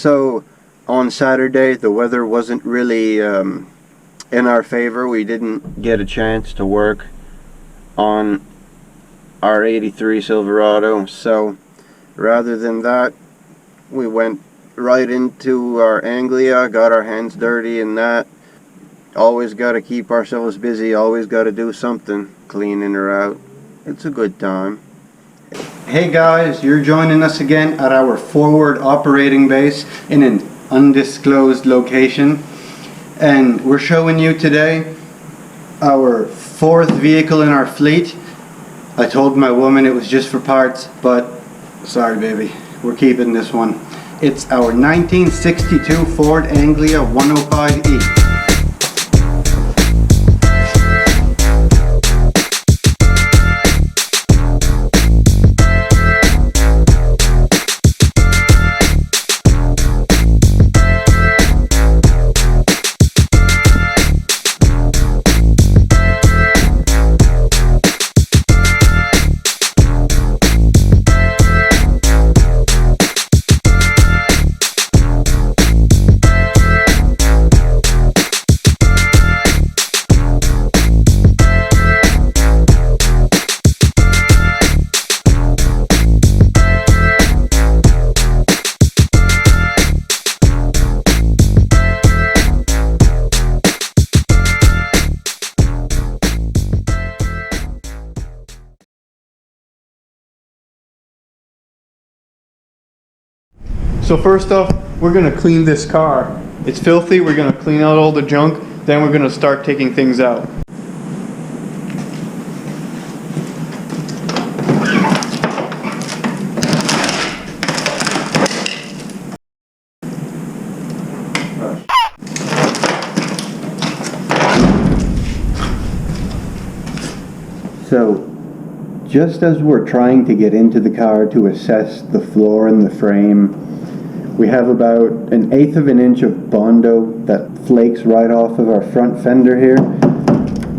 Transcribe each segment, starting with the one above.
So on Saturday the weather wasn't really in our favor. We didn't get a chance to work on our 83 Silverado, so rather than that we went right into our Anglia, got our hands dirty in that. Always got to keep ourselves busy, always got to do something, cleaning her out. It's a good time. Hey guys, you're joining us again at our forward operating base in an undisclosed location, and we're showing you today our fourth vehicle in our fleet. I told my woman it was just for parts, but sorry baby, we're keeping this one. It's our 1962 Ford Anglia 105E. So first off, we're going to clean this car. It's filthy, we're going to clean out all the junk, then we're going to start taking things out. So just as we're trying to get into the car to assess the floor and the frame, we have about 1/8 of an inch of Bondo that flakes right off of our front fender here.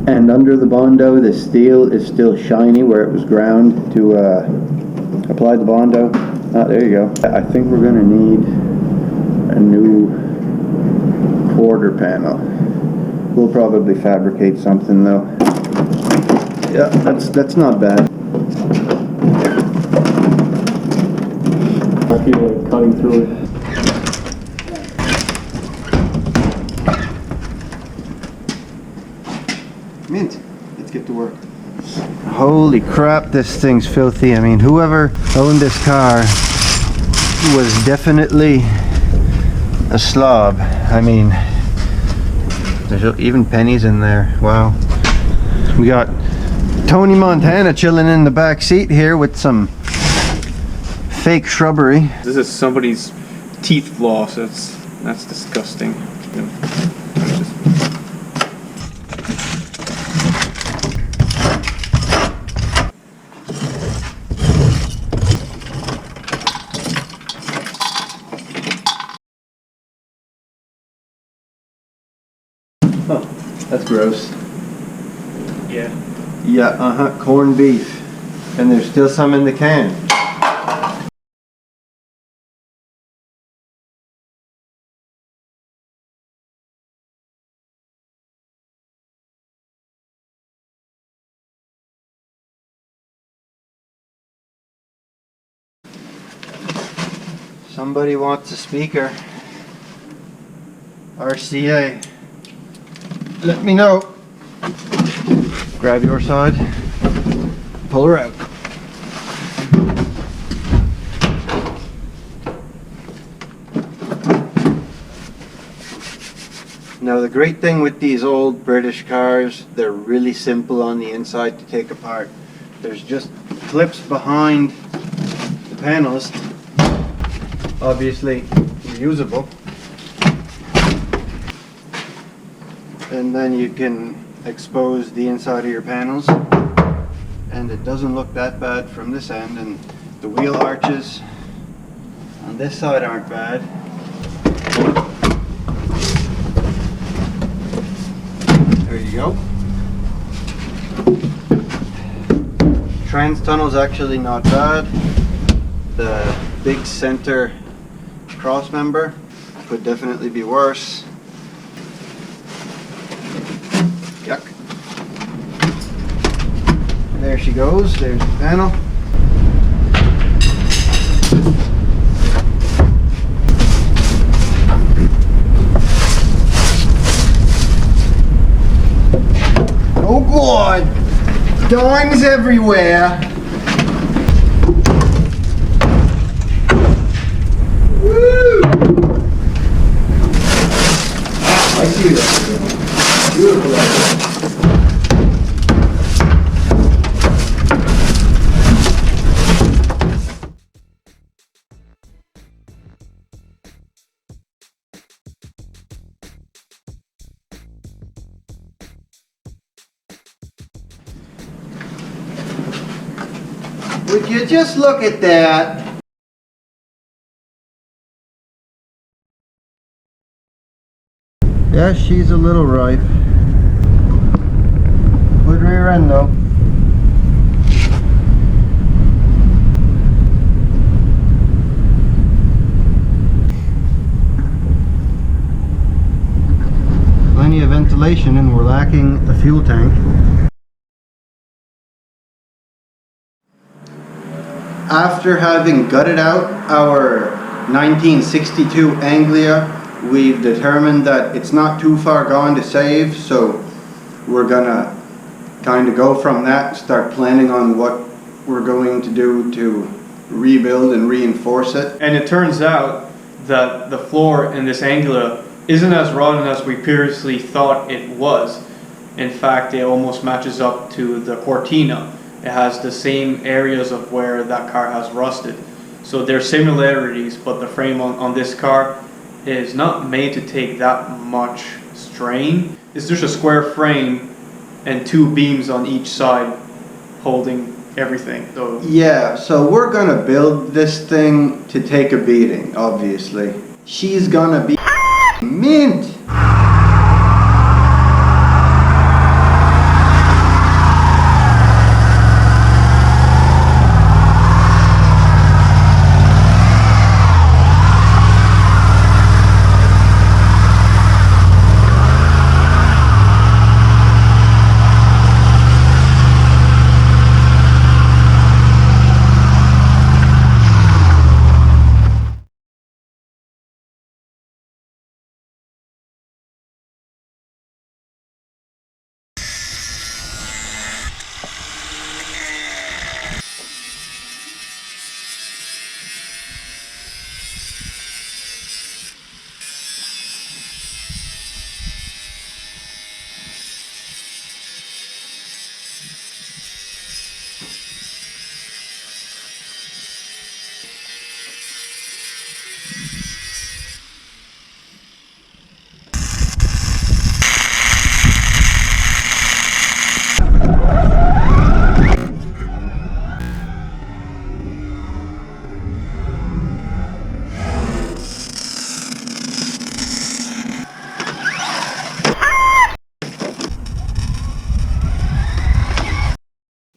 And under the Bondo, the steel is still shiny where it was ground to apply the Bondo. Ah, there you go. I think we're going to need a new quarter panel. We'll probably fabricate something though. Yeah, that's not bad. I feel like cutting through it. Mint, let's get to work. Holy crap, this thing's filthy. I mean, whoever owned this car was definitely a slob. I mean, there's even pennies in there. Wow. We got Tony Montana chilling in the back seat here with some fake shrubbery. This is somebody's teeth floss. That's disgusting. Oh, that's gross. Yeah. Yeah, corned beef. And there's still some in the can. Somebody wants a speaker. RCA. Let me know. Grab your side. Pull her out. Now the great thing with these old British cars, they're really simple on the inside to take apart. There's just clips behind the panels, obviously reusable, and then you can expose the inside of your panels, and it doesn't look that bad from this end, and the wheel arches on this side aren't bad. There you go. Trans tunnel's actually not bad. The big center cross member. Could definitely be worse. Yuck. There she goes. There's the panel. Oh boy! Dimes everywhere! Woo! I see that. Beautiful. Would you just look at that? Yeah, she's a little ripe. Good rear end though. Plenty of ventilation, and we're lacking a fuel tank. After having gutted out our 1962 Anglia, we've determined that it's not too far gone to save, so we're gonna kind of go from that, start planning on what we're going to do to rebuild and reinforce it. And it turns out that the floor in this Anglia isn't as rotten as we previously thought it was. In fact, it almost matches up to the Cortina. It has the same areas of where that car has rusted. So there's similarities, but the frame on this car is not made to take that much strain. It's just a square frame and two beams on each side holding everything. So yeah, so we're gonna build this thing to take a beating, obviously. She's gonna be mint!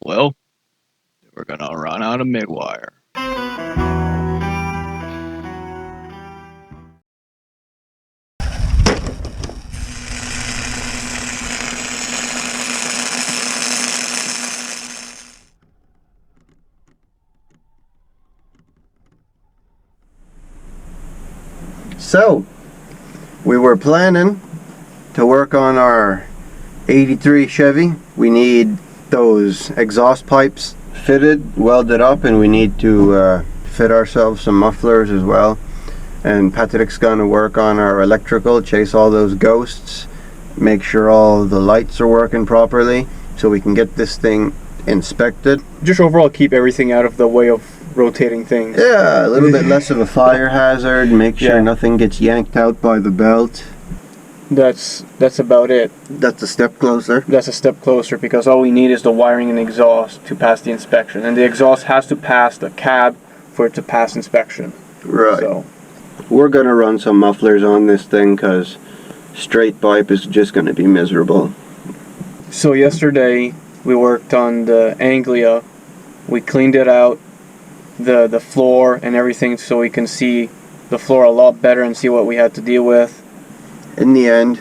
Well, we're gonna run out of MIG wire. So, we were planning to work on our 83 Chevy. We need those exhaust pipes fitted, welded up, and we need to fit ourselves some mufflers as well. And Patrick's gonna work on our electrical, chase all those ghosts, make sure all the lights are working properly so we can get this thing inspected. just overall keep everything out of the way of rotating things. Yeah, a little bit less of a fire hazard, make sure Yeah. nothing gets yanked out by the belt. That's about it. That's a step closer. That's a step closer because all we need is the wiring and exhaust to pass the inspection. And the exhaust has to pass the cab for it to pass inspection. Right. So We're gonna run some mufflers on this thing because straight pipe is just gonna be miserable. So yesterday we worked on the Anglia. We cleaned it out, the floor and everything, so we can see the floor a lot better and see what we had to deal with. In the end,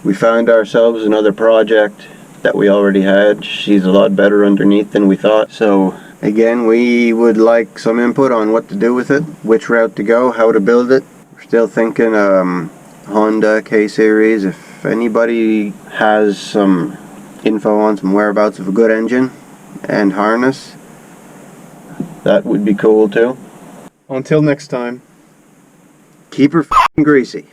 we found ourselves another project that we already had. She's a lot better underneath than we thought. So again, we would like some input on what to do with it, which route to go, how to build it. We're still thinking Honda K-Series. If anybody has some info on some whereabouts of a good engine and harness, that would be cool too. Until next time. Keep her f***ing greasy.